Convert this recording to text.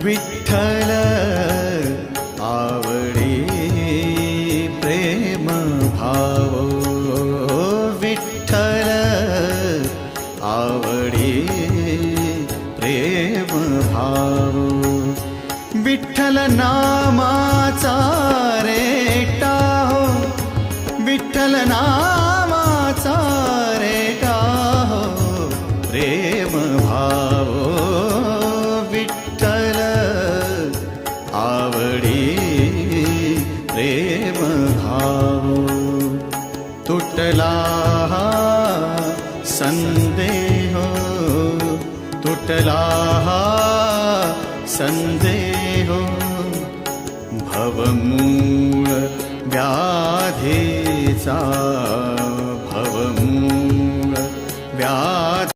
विठ्ठल आवडी प्रेम भाव, विठ्ठल आवडी प्रेम भाव, विठ्ठल नामाचा रेटा हो, विठ्ठल नामाचा रेटा हो प्रेम भाव, विठ्ठल आवडी प्रेम भाव. तुटला संदेह, तुटला संदेह, भवमूळ व्याधीचा